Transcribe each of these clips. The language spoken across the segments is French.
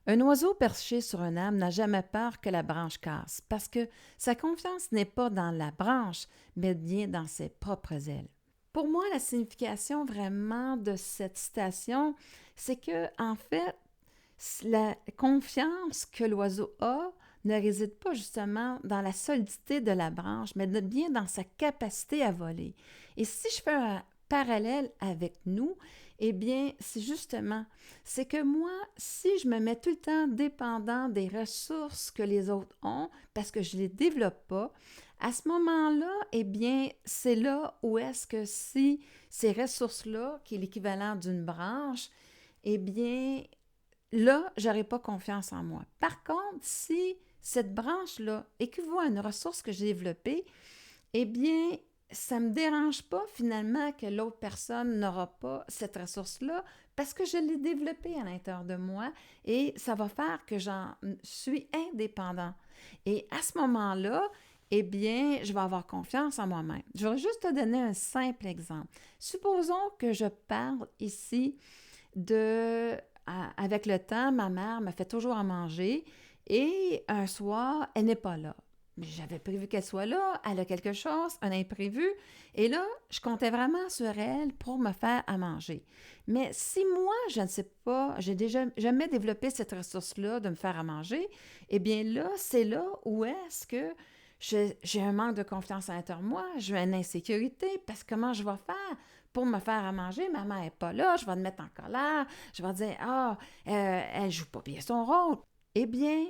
Un oiseau perché sur un arbre n'a jamais peur que la branche casse, parce que sa confiance n'est pas dans la branche, mais bien dans ses propres ailes. Pour moi, la signification vraiment de cette citation, c'est que, en fait, la confiance que l'oiseau a ne réside pas justement dans la solidité de la branche, mais bien dans sa capacité à voler. Et si je fais un parallèle avec nous, eh bien, c'est que moi, si je me mets tout le temps dépendant des ressources que les autres ont, parce que je ne les développe pas, à ce moment-là, eh bien, c'est là où est-ce que si ces ressources-là, qui est l'équivalent d'une branche, eh bien, là, je n'aurai pas confiance en moi. Par contre, si cette branche-là équivaut à une ressource que j'ai développée, eh bien, ça ne me dérange pas finalement que l'autre personne n'aura pas cette ressource-là parce que je l'ai développée à l'intérieur de moi et ça va faire que j'en suis indépendant. Et à ce moment-là, eh bien, je vais avoir confiance en moi-même. Je vais juste te donner un simple exemple. Supposons que je parle ici avec le temps, ma mère me fait toujours à manger et un soir, elle n'est pas là. J'avais prévu qu'elle soit là, elle a quelque chose, un imprévu, et là, je comptais vraiment sur elle pour me faire à manger. Mais si moi, je ne sais pas, j'ai déjà jamais développé cette ressource-là de me faire à manger, eh bien là, c'est là où est-ce que j'ai un manque de confiance à l'intérieur de moi, j'ai une insécurité, parce que comment je vais faire pour me faire à manger? Ma mère n'est pas là, je vais me mettre en colère, je vais dire, ah, elle joue pas bien son rôle. Eh bien,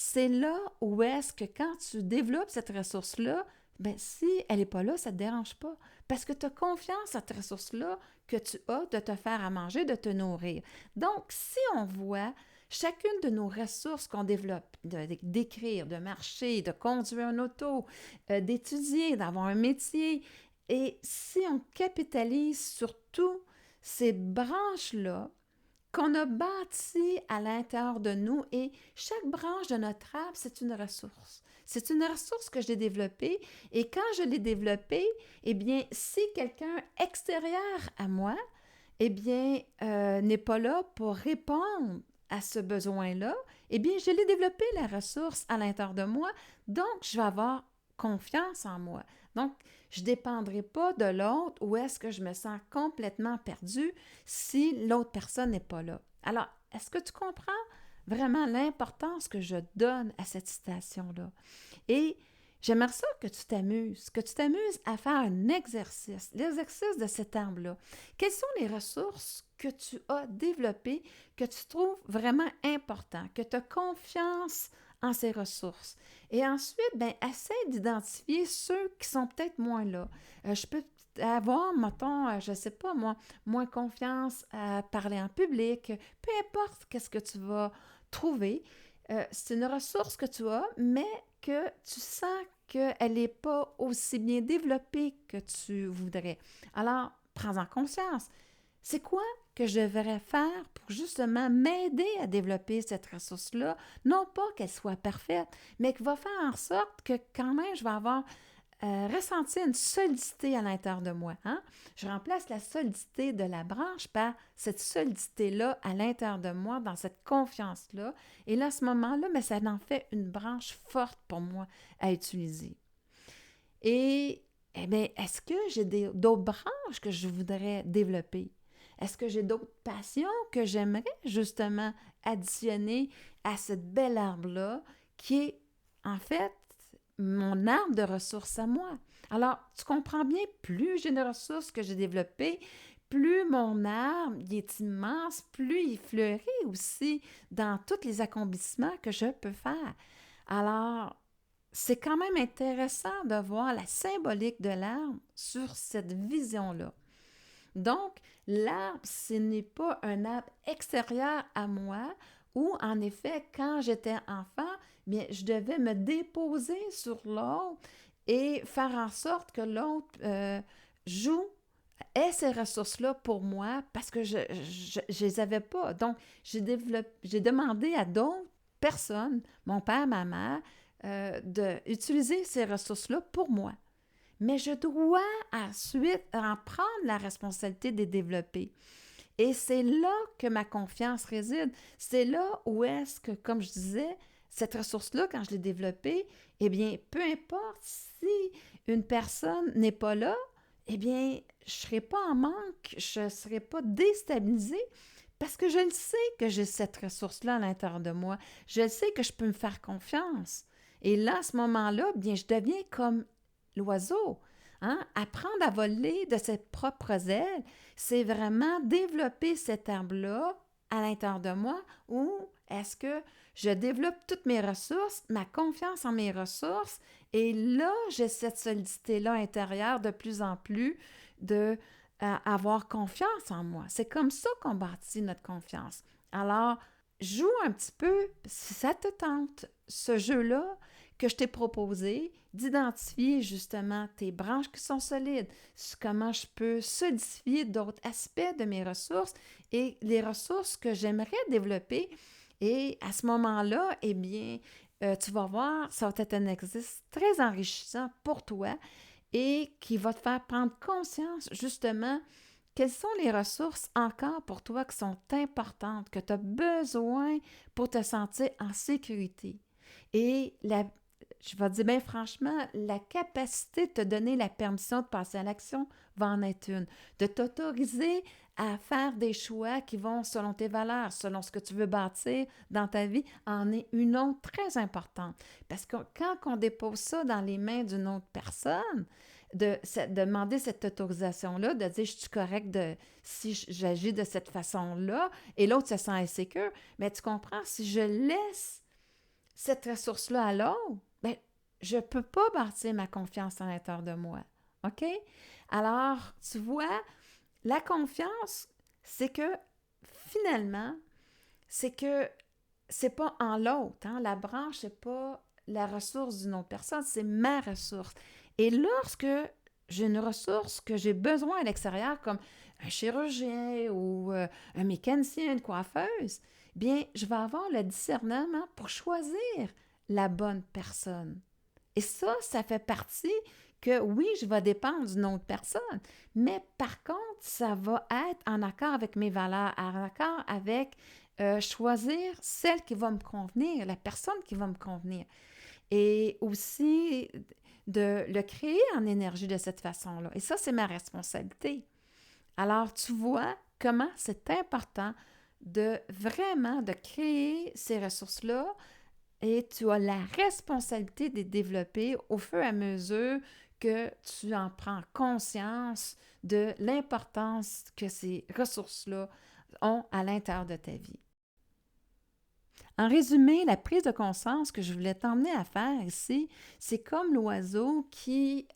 c'est là où est-ce que quand tu développes cette ressource-là, ben si elle n'est pas là, ça ne te dérange pas. Parce que tu as confiance à cette ressource-là que tu as de te faire à manger, de te nourrir. Donc, si on voit chacune de nos ressources qu'on développe, d'écrire, de marcher, de conduire un auto, d'étudier, d'avoir un métier, et si on capitalise sur tous ces branches-là, qu'on a bâti à l'intérieur de nous et chaque branche de notre arbre, c'est une ressource. C'est une ressource que j'ai développée et quand je l'ai développée, eh bien, si quelqu'un extérieur à moi, eh bien, n'est pas là pour répondre à ce besoin-là, eh bien, je l'ai développé, la ressource, à l'intérieur de moi, donc je vais avoir confiance en moi. Donc, je ne dépendrai pas de l'autre ou est-ce que je me sens complètement perdue si l'autre personne n'est pas là. Alors, est-ce que tu comprends vraiment l'importance que je donne à cette citation-là? Et j'aimerais ça que tu t'amuses à faire un exercice, l'exercice de cet arbre-là. Quelles sont les ressources que tu as développées, que tu trouves vraiment importantes, que tu as confiance en ces ressources? Et ensuite, ben, essaie d'identifier ceux qui sont peut-être moins là. Je peux avoir, mettons, je ne sais pas moi, moins confiance à parler en public, peu importe qu'est-ce que tu vas trouver. C'est une ressource que tu as, mais que tu sens qu'elle n'est pas aussi bien développée que tu voudrais. Alors, prends-en conscience. C'est quoi que je devrais faire pour justement m'aider à développer cette ressource-là? Non pas qu'elle soit parfaite, mais qui va faire en sorte que quand même je vais avoir ressentir une solidité à l'intérieur de moi. Hein? Je remplace la solidité de la branche par cette solidité-là à l'intérieur de moi, dans cette confiance-là. Et là, à ce moment-là, mais ça en fait une branche forte pour moi à utiliser. Et eh bien, est-ce que j'ai d'autres branches que je voudrais développer? Est-ce que j'ai d'autres passions que j'aimerais justement additionner à cette belle arbre-là qui est en fait mon arbre de ressources à moi? Alors, tu comprends bien, plus j'ai de ressources que j'ai développées, plus mon arbre il est immense, plus il fleurit aussi dans tous les accomplissements que je peux faire. Alors, c'est quand même intéressant de voir la symbolique de l'arbre sur cette vision-là. Donc, l'arbre, ce n'est pas un arbre extérieur à moi où, en effet, quand j'étais enfant, bien, je devais me déposer sur l'autre et faire en sorte que l'autre joue ait ces ressources-là pour moi parce que je ne les avais pas. Donc, j'ai demandé à d'autres personnes, mon père, ma mère, d'utiliser ces ressources-là pour moi. Mais je dois ensuite en prendre la responsabilité de les développer. Et c'est là que ma confiance réside. C'est là où est-ce que, comme je disais, cette ressource-là, quand je l'ai développée, eh bien, peu importe si une personne n'est pas là, eh bien, je ne serai pas en manque, je ne serai pas déstabilisée parce que je le sais que j'ai cette ressource-là à l'intérieur de moi. Je le sais que je peux me faire confiance. Et là, à ce moment-là, bien, je deviens comme l'oiseau. Hein? Apprendre à voler de ses propres ailes, c'est vraiment développer cette herbe-là à l'intérieur de moi où est-ce que je développe toutes mes ressources, ma confiance en mes ressources, et là, j'ai cette solidité-là intérieure de plus en plus de avoir confiance en moi. C'est comme ça qu'on bâtit notre confiance. Alors, joue un petit peu, si ça te tente, ce jeu-là que je t'ai proposé, d'identifier justement tes branches qui sont solides, comment je peux solidifier d'autres aspects de mes ressources et les ressources que j'aimerais développer. Et à ce moment-là, eh bien, tu vas voir, ça va être un exercice très enrichissant pour toi et qui va te faire prendre conscience justement quelles sont les ressources encore pour toi qui sont importantes, que tu as besoin pour te sentir en sécurité. Et je vais te dire bien franchement, la capacité de te donner la permission de passer à l'action va en être une. De t'autoriser à faire des choix qui vont selon tes valeurs, selon ce que tu veux bâtir dans ta vie, en est une autre très importante. Parce que quand on dépose ça dans les mains d'une autre personne, de demander cette autorisation-là, de dire « je suis correct si j'agis de cette façon-là », et l'autre se sent insécure, mais tu comprends, si je laisse cette ressource-là à l'autre, bien, je ne peux pas bâtir ma confiance à l'intérieur de moi. OK? Alors, tu vois, la confiance, c'est que finalement, c'est pas en l'autre. Hein? La branche, c'est pas la ressource d'une autre personne, c'est ma ressource. Et lorsque j'ai une ressource que j'ai besoin à l'extérieur, comme un chirurgien ou un mécanicien, une coiffeuse, bien, je vais avoir le discernement pour choisir la bonne personne. Et ça fait partie que oui, je vais dépendre d'une autre personne, mais par contre, ça va être en accord avec mes valeurs, en accord avec choisir celle qui va me convenir, la personne qui va me convenir. Et aussi de le créer en énergie de cette façon-là. Et ça, c'est ma responsabilité. Alors, tu vois comment c'est important de vraiment de créer ces ressources-là et tu as la responsabilité de les développer au fur et à mesure que tu en prends conscience de l'importance que ces ressources-là ont à l'intérieur de ta vie. En résumé, la prise de conscience que je voulais t'emmener à faire ici, c'est comme l'oiseau qui,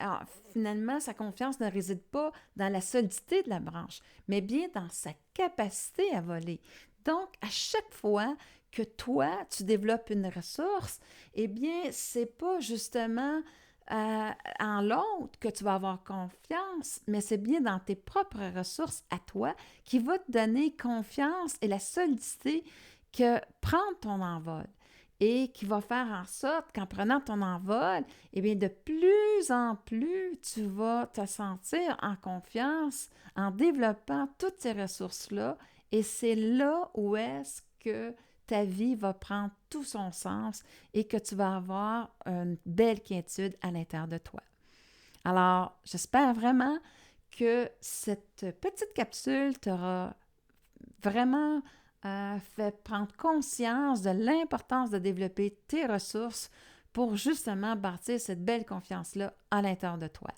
finalement, sa confiance ne réside pas dans la solidité de la branche, mais bien dans sa capacité à voler. Donc, à chaque fois que toi, tu développes une ressource, eh bien, c'est pas justement en l'autre que tu vas avoir confiance, mais c'est bien dans tes propres ressources à toi qui va te donner confiance et la solidité que prendre ton envol et qui va faire en sorte qu'en prenant ton envol, eh bien, de plus en plus, tu vas te sentir en confiance en développant toutes ces ressources-là et c'est là où est-ce que ta vie va prendre tout son sens et que tu vas avoir une belle quiétude à l'intérieur de toi. Alors, j'espère vraiment que cette petite capsule t'aura vraiment fait prendre conscience de l'importance de développer tes ressources pour justement bâtir cette belle confiance-là à l'intérieur de toi.